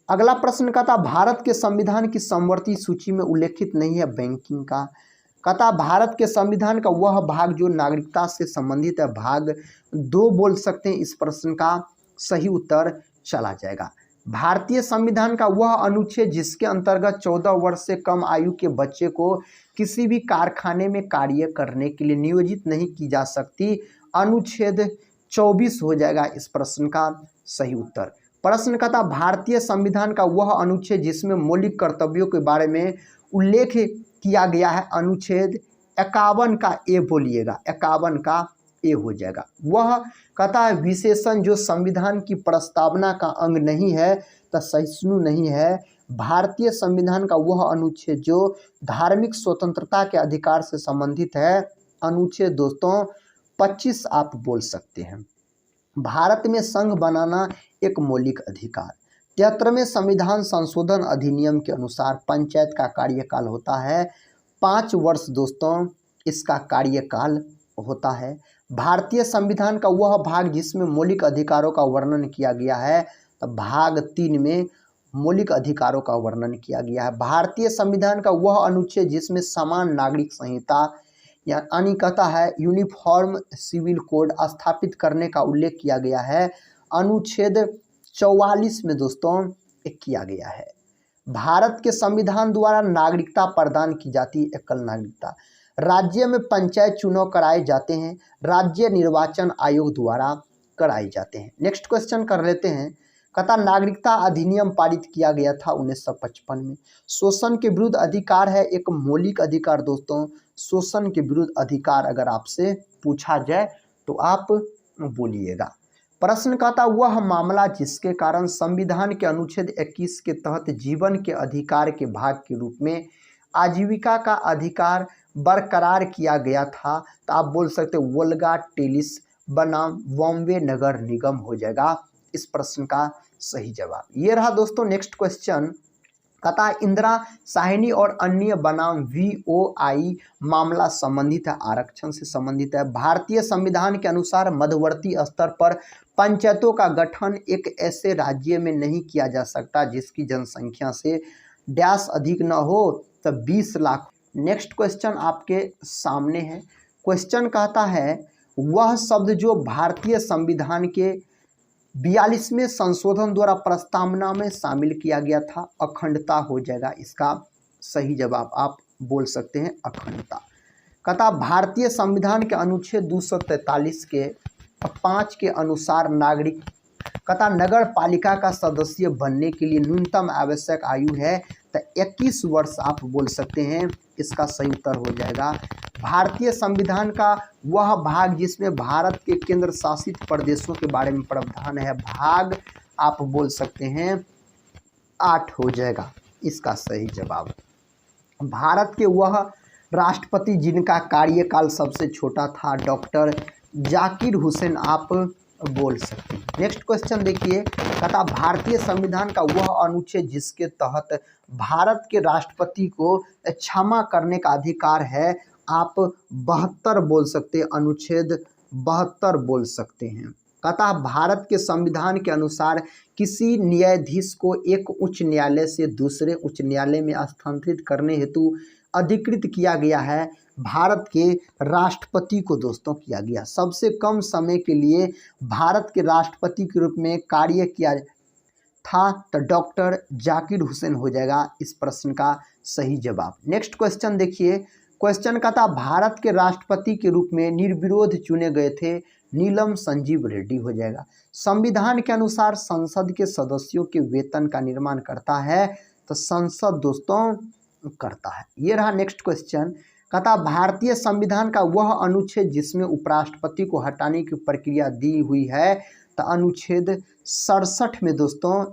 अगला प्रश्न कहता भारत के संविधान की समवर्ती सूची में उल्लेखित नहीं है बैंकिंग का। कहता भारत के संविधान का वह भाग जो नागरिकता से संबंधित है, भाग 2 बोल सकते हैं, इस प्रश्न का सही उत्तर चला जाएगा। भारतीय संविधान का वह अनुच्छेद जिसके अंतर्गत 14 वर्ष से कम आयु के बच्चे को किसी भी कारखाने में कार्य करने के लिए नियोजित नहीं की जा सकती, अनुच्छेद 24 हो जाएगा इस प्रश्न का सही उत्तर। प्रश्न कहता भारतीय संविधान का वह अनुच्छेद जिसमें मौलिक कर्तव्यों के बारे में उल्लेख किया गया है, अनुच्छेद 51 का ए बोलिएगा, 51 का ए हो जाएगा। वह कहता है विशेषण जो संविधान की प्रस्तावना का अंग नहीं है, तो सहिष्णु नहीं है। भारतीय संविधान का वह अनुच्छेद जो धार्मिक स्वतंत्रता के अधिकार से संबंधित है, अनुच्छेद दोस्तों 25 आप बोल सकते हैं। भारत में संघ बनाना एक मौलिक अधिकार। 73वें संविधान संशोधन अधिनियम के अनुसार पंचायत का कार्यकाल होता है 5 वर्ष दोस्तों, इसका कार्यकाल होता है। भारतीय संविधान का वह भाग जिसमें मौलिक अधिकारों का वर्णन किया गया है, तो भाग 3 में मौलिक अधिकारों का वर्णन किया गया है। भारतीय संविधान का वह अनुच्छेद जिसमें समान नागरिक संहिता यानी कहता है यूनिफॉर्म सिविल कोड स्थापित करने का उल्लेख किया गया है, अनुच्छेद 44 में दोस्तों किया गया है। भारत के संविधान द्वारा नागरिकता प्रदान की जाती है, एकल नागरिकता। राज्य में पंचायत चुनाव कराए जाते हैं, राज्य निर्वाचन आयोग द्वारा कराए जाते हैं। नेक्स्ट क्वेश्चन कर लेते हैं। कहता नागरिकता अधिनियम पारित किया गया था 1955 में। शोषण के विरुद्ध अधिकार है एक मौलिक अधिकार दोस्तों। शोषण के विरुद्ध अधिकार अगर आपसे पूछा जाए तो आप बोलिएगा। प्रश्न कहता वह मामला जिसके कारण संविधान के अनुच्छेद 21 के तहत जीवन के अधिकार के भाग के रूप में आजीविका का अधिकार बरकरार किया गया था, तो आप बोल सकते वोल्गा टेलिस बनाम बॉम्बे नगर निगम हो जाएगा इस प्रश्न का सही जवाब। ये रहा दोस्तों नेक्स्ट क्वेश्चन। कहता इंदिरा साहनी और अन्य बनाम VOI मामला संबंधित है, आरक्षण से संबंधित है। भारतीय संविधान के अनुसार मध्यवर्ती स्तर पर पंचायतों का गठन एक ऐसे राज्य में नहीं किया जा सकता जिसकी जनसंख्या से डैश अधिक न हो, तो 20 लाख। नेक्स्ट क्वेश्चन आपके सामने है। क्वेश्चन कहता है वह शब्द जो भारतीय संविधान के 42वें संशोधन द्वारा प्रस्तावना में शामिल किया गया था, अखंडता हो जाएगा इसका सही जवाब। आप बोल सकते हैं अखंडता। कहता भारतीय संविधान के अनुच्छेद 243 के 5 के अनुसार नागरिक कहता नगर पालिका का सदस्य बनने के लिए न्यूनतम आवश्यक आयु है तो 21 वर्ष आप बोल सकते हैं, इसका सही उत्तर हो जाएगा। भारतीय संविधान का वह भाग जिसमें भारत के केंद्र शासित प्रदेशों के बारे में प्रावधान है, भाग आप बोल सकते हैं 8 हो जाएगा इसका सही जवाब। भारत के वह राष्ट्रपति जिनका कार्यकाल सबसे छोटा था, डॉक्टर जाकिर हुसैन आप बोल सकते हैं। नेक्स्ट क्वेश्चन देखिए। कहता भारतीय संविधान का वह अनुच्छेद जिसके तहत भारत के राष्ट्रपति को क्षमा करने का अधिकार है, आप 72 बोल सकते हैं, अनुच्छेद 72 बोल सकते हैं। कहता भारत के संविधान के अनुसार किसी न्यायाधीश को एक उच्च न्यायालय से दूसरे उच्च न्यायालय में स्थानांतरित करने हेतु अधिकृत किया गया है, भारत के राष्ट्रपति को दोस्तों किया गया। सबसे कम समय के लिए भारत के राष्ट्रपति के रूप में कार्य किया था तो डॉक्टर जाकिर हुसैन हो जाएगा इस प्रश्न का सही जवाब। नेक्स्ट क्वेश्चन देखिए। क्वेश्चन का था भारत के राष्ट्रपति के रूप में निर्विरोध चुने गए थे, नीलम संजीव रेड्डी हो जाएगा। संविधान के अनुसार संसद के सदस्यों के वेतन का निर्माण करता है तो संसद दोस्तों करता है। ये रहा नेक्स्ट क्वेश्चन। कहता भारतीय संविधान का वह अनुच्छेद जिसमें उपराष्ट्रपति को हटाने की प्रक्रिया दी हुई है, तो अनुच्छेद 67 में दोस्तों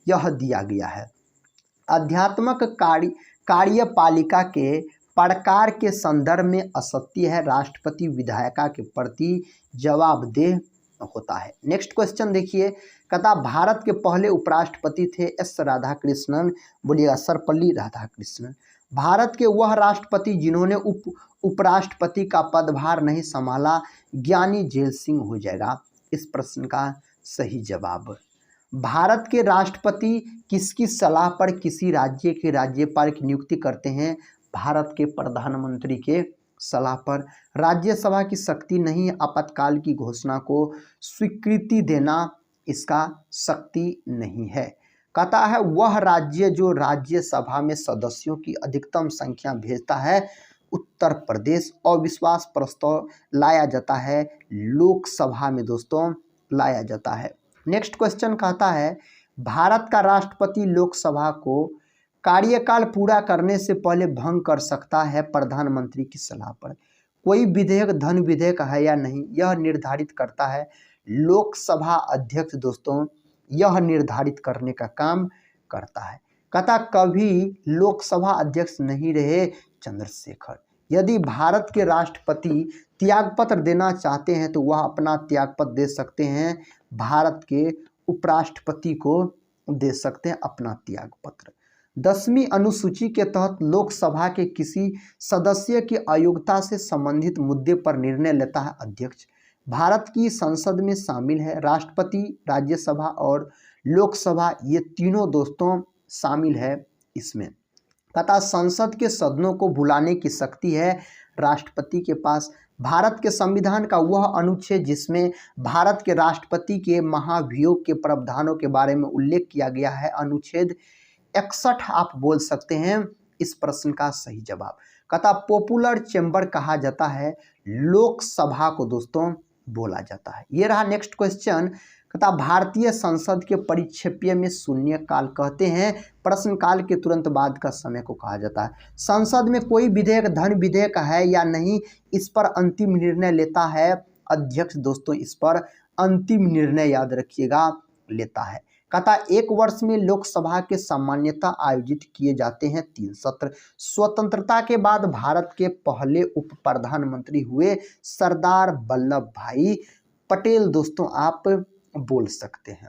यह दिया गया है। आध्यात्मक कार्यपालिका के प्रकार के संदर्भ में असत्य है, राष्ट्रपति विधायिका के प्रति जवाबदेह होता है। नेक्स्ट क्वेश्चन देखिए। कहता भारत के पहले उपराष्ट्रपति थे S राधाकृष्णन, बोलिएगा सर्वपल्ली राधाकृष्णन। भारत के वह राष्ट्रपति जिन्होंने उपराष्ट्रपति का पदभार नहीं संभाला, ज्ञानी जेल सिंह हो जाएगा इस प्रश्न का सही जवाब। भारत के राष्ट्रपति किसकी सलाह पर किसी राज्य के राज्यपाल की नियुक्ति करते हैं, भारत के प्रधानमंत्री के सलाह पर। राज्यसभा की शक्ति नहीं, आपातकाल की घोषणा को स्वीकृति देना इसका शक्ति नहीं है। कहता है वह राज्य जो राज्यसभा में सदस्यों की अधिकतम संख्या भेजता है, उत्तर प्रदेश। अविश्वास प्रस्ताव लाया जाता है लोकसभा में दोस्तों लाया जाता है। नेक्स्ट क्वेश्चन कहता है भारत का राष्ट्रपति लोकसभा को कार्यकाल पूरा करने से पहले भंग कर सकता है प्रधानमंत्री की सलाह पर। कोई विधेयक धन विधेयक है या नहीं, यह निर्धारित करता है लोकसभा अध्यक्ष दोस्तों, यह निर्धारित करने का काम करता है। कहता कभी लोकसभा अध्यक्ष नहीं रहे चंद्रशेखर। यदि भारत के राष्ट्रपति त्यागपत्र देना चाहते हैं तो वह अपना त्यागपत्र दे सकते हैं, भारत के उपराष्ट्रपति को दे सकते हैं अपना त्यागपत्र। 10वीं अनुसूची के तहत लोकसभा के किसी सदस्य की अयोग्यता से संबंधित मुद्दे पर निर्णय लेता है अध्यक्ष। भारत की संसद में शामिल है। राष्ट्रपति, राज्यसभा और लोकसभा ये तीनों दोस्तों शामिल है इसमें। तथा संसद के सदनों को बुलाने की शक्ति है राष्ट्रपति के पास। भारत के संविधान का वह अनुच्छेद जिसमें भारत के राष्ट्रपति के महाभियोग के प्रावधानों के बारे में उल्लेख किया गया है, अनुच्छेद 61 आप बोल सकते हैं इस प्रश्न का सही जवाब। कहता पॉपुलर चैम्बर कहा जाता है लोकसभा को दोस्तों बोला जाता है। ये रहा नेक्स्ट क्वेश्चन। कहता भारतीय संसद के परिक्षेप्य में शून्य काल कहते हैं प्रश्न काल के तुरंत बाद का समय को कहा जाता है। संसद में कोई विधेयक धन विधेयक है या नहीं, इस पर अंतिम निर्णय लेता है अध्यक्ष दोस्तों। इस पर अंतिम निर्णय याद रखिएगा लेता है। कहता एक वर्ष में लोकसभा के सामान्यतः आयोजित किए जाते हैं 3 सत्र। स्वतंत्रता के बाद भारत के पहले उप प्रधानमंत्री हुए सरदार वल्लभ भाई पटेल दोस्तों आप बोल सकते हैं।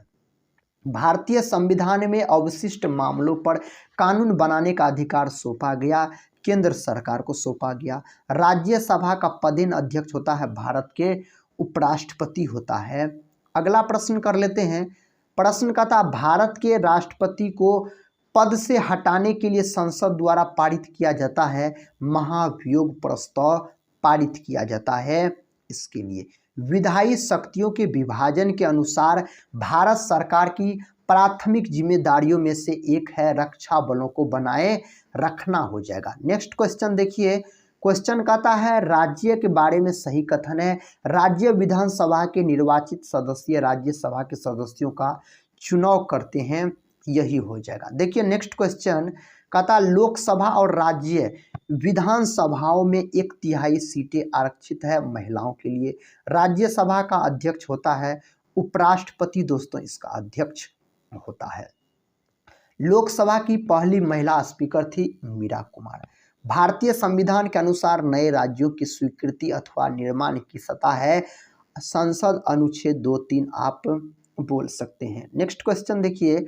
भारतीय संविधान में अवशिष्ट मामलों पर कानून बनाने का अधिकार सौंपा गया, केंद्र सरकार को सौंपा गया। राज्यसभा का पदेन अध्यक्ष होता है भारत के उपराष्ट्रपति होता है। अगला प्रश्न कर लेते हैं। प्रश्न का था भारत के राष्ट्रपति को पद से हटाने के लिए संसद द्वारा पारित किया जाता है महाभियोग प्रस्ताव पारित किया जाता है। इसके लिए विधायी शक्तियों के विभाजन के अनुसार भारत सरकार की प्राथमिक जिम्मेदारियों में से एक है रक्षा बलों को बनाए रखना हो जाएगा। नेक्स्ट क्वेश्चन देखिए। क्वेश्चन कहता है राज्य के बारे में सही कथन है। राज्य विधानसभा के निर्वाचित सदस्य राज्यसभा के सदस्यों का चुनाव करते हैं, यही हो जाएगा। देखिए नेक्स्ट क्वेश्चन कहता लोकसभा और राज्य विधानसभाओं में 1/3 सीटें आरक्षित है महिलाओं के लिए। राज्यसभा का अध्यक्ष होता है उपराष्ट्रपति दोस्तों, इसका अध्यक्ष होता है। लोकसभा की पहली महिला स्पीकर थी मीरा कुमार। भारतीय संविधान के अनुसार नए राज्यों की स्वीकृति अथवा निर्माण की सत्ता है संसद, अनुच्छेद 2-3 आप बोल सकते हैं। नेक्स्ट क्वेश्चन देखिए।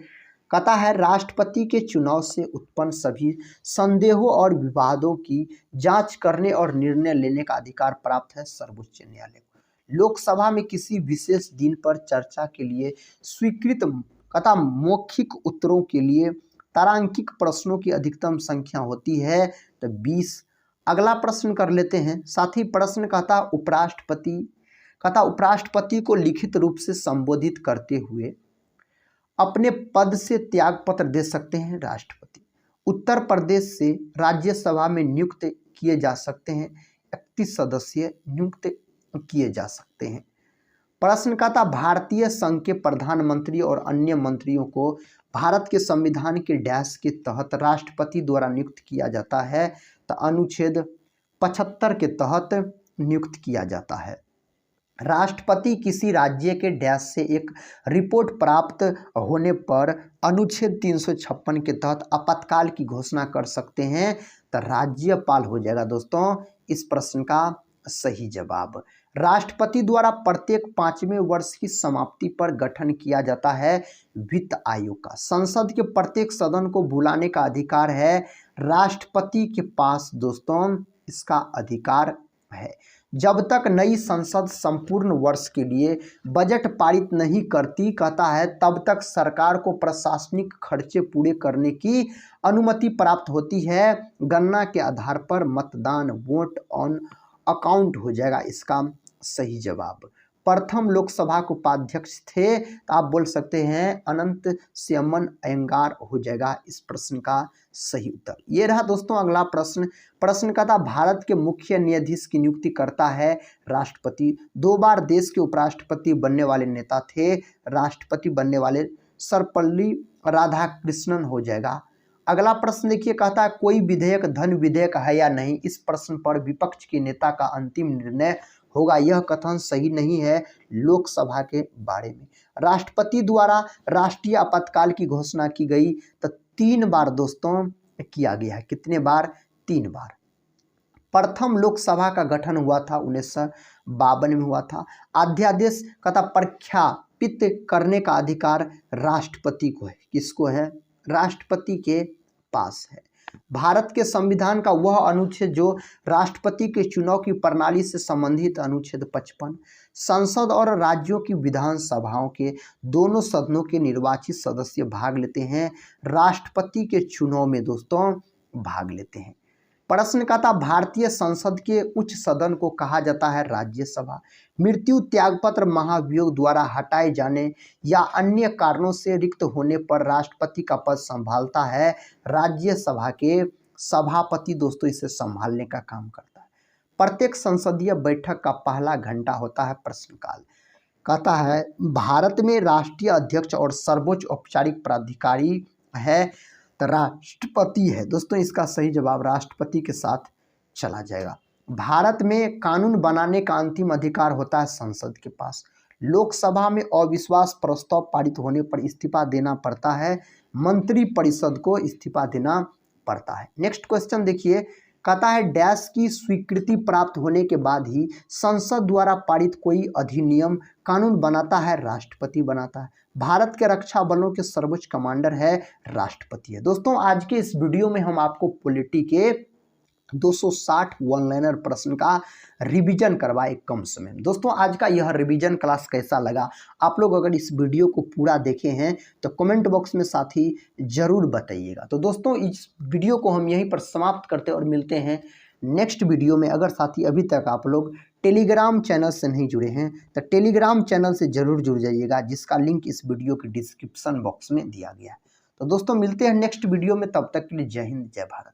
कहता है राष्ट्रपति के चुनाव से उत्पन्न सभी संदेहों और विवादों की जांच करने और निर्णय लेने का अधिकार प्राप्त है सर्वोच्च न्यायालय को। लोकसभा में किसी विशेष दिन पर चर्चा के लिए स्वीकृत कहता मौखिक उत्तरों के लिए तारांकित प्रश्नों की अधिकतम संख्या होती है तो 20। अगला प्रश्न कर लेते हैं। साथ ही प्रश्न कहता उपराष्ट्रपति को लिखित रूप से संबोधित करते हुए अपने पद से त्याग पत्र दे सकते हैं राष्ट्रपति। उत्तर प्रदेश से राज्यसभा में नियुक्त किए जा सकते हैं 31 सदस्य नियुक्त किए जा सकते हैं। प्रश्न कहता भारतीय संघ के प्रधानमंत्री और अन्य मंत्रियों को भारत के संविधान के डैश के तहत राष्ट्रपति द्वारा नियुक्त किया जाता है तो अनुच्छेद 75 के तहत नियुक्त किया जाता है। राष्ट्रपति किसी राज्य के डैश से एक रिपोर्ट प्राप्त होने पर अनुच्छेद 356 के तहत आपातकाल की घोषणा कर सकते हैं तो राज्यपाल हो जाएगा दोस्तों इस प्रश्न का सही जवाब। राष्ट्रपति द्वारा प्रत्येक 5वें वर्ष की समाप्ति पर गठन किया जाता है वित्त आयोग का। संसद के प्रत्येक सदन को बुलाने का अधिकार है राष्ट्रपति के पास दोस्तों, इसका अधिकार है। जब तक नई संसद संपूर्ण वर्ष के लिए बजट पारित नहीं करती कहता है तब तक सरकार को प्रशासनिक खर्चे पूरे करने की अनुमति प्राप्त होती है। गणना के आधार पर मतदान वोट ऑन अकाउंट हो जाएगा इसका सही जवाब। प्रथम लोकसभा के उपाध्यक्ष थे तो आप बोल सकते हैं अनंत श्यमन अयंगार हो जाएगा इस प्रश्न का सही उत्तर। ये रहा दोस्तों अगला प्रश्न का था भारत के मुख्य न्यायाधीश की नियुक्ति करता है राष्ट्रपति। 2 बार देश के उपराष्ट्रपति बनने वाले नेता थे राष्ट्रपति बनने वाले सर्वपल्ली राधाकृष्णन हो जाएगा। अगला प्रश्न देखिए कहता है कोई विधेयक धन विधेयक है या नहीं, इस प्रश्न पर विपक्ष के नेता का अंतिम निर्णय होगा। यह कथन सही नहीं है लोकसभा के बारे में। राष्ट्रपति द्वारा राष्ट्रीय आपातकाल की घोषणा की गई तो 3 बार दोस्तों किया गया है। कितने बार? 3 बार। प्रथम लोकसभा का गठन हुआ था 1952 में हुआ था। अध्यादेश कहता प्रख्यापित करने का अधिकार राष्ट्रपति को है। किसको है? राष्ट्रपति के पास है। भारत के संविधान का वह अनुच्छेद जो राष्ट्रपति के चुनाव की प्रणाली से संबंधित अनुच्छेद 55। संसद और राज्यों की विधानसभाओं के दोनों सदनों के निर्वाचित सदस्य भाग लेते हैं, राष्ट्रपति के चुनाव में दोस्तों भाग लेते हैं। प्रश्न का था भारतीय संसद के उच्च सदन को कहा जाता है राज्यसभा। मृत्यु, त्यागपत्र, महाभियोग द्वारा हटाए जाने या अन्य कारणों से रिक्त होने पर राष्ट्रपति का पद संभालता है राज्यसभा के सभापति। दोस्तों इसे संभालने का काम करता है। प्रत्येक संसदीय बैठक का पहला घंटा होता है प्रश्नकाल। कहता है भारत में राष्ट्रीय अध्यक्ष और सर्वोच्च औपचारिक प्राधिकारी है तो राष्ट्रपति है। दोस्तों इसका सही जवाब राष्ट्रपति के साथ चला जाएगा। भारत में कानून बनाने का अंतिम अधिकार होता है संसद के पास। लोकसभा में अविश्वास प्रस्ताव पारित होने पर इस्तीफा देना पड़ता है, मंत्रिपरिषद को इस्तीफा देना पड़ता है। नेक्स्ट क्वेश्चन देखिए, कहता है डैश की स्वीकृति प्राप्त होने के बाद ही संसद द्वारा पारित कोई अधिनियम कानून बनाता है, राष्ट्रपति बनाता है। भारत के रक्षा बलों के सर्वोच्च कमांडर है राष्ट्रपति है। दोस्तों आज के इस वीडियो में हम आपको पॉलिटी के 260 वन लाइनर प्रश्न का रिवीजन करवाए कम समय में। दोस्तों आज का यह रिवीजन क्लास कैसा लगा, आप लोग अगर इस वीडियो को पूरा देखे हैं तो कमेंट बॉक्स में साथ ही जरूर बताइएगा। तो दोस्तों इस वीडियो को हम यहीं पर समाप्त करते और मिलते हैं नेक्स्ट वीडियो में। अगर साथी अभी तक आप लोग टेलीग्राम चैनल से नहीं जुड़े हैं तो टेलीग्राम चैनल से जरूर जुड़ जाइएगा, जिसका लिंक इस वीडियो के डिस्क्रिप्शन बॉक्स में दिया गया है। तो दोस्तों मिलते हैं नेक्स्ट वीडियो में, तब तक के लिए जय हिंद जय भारत।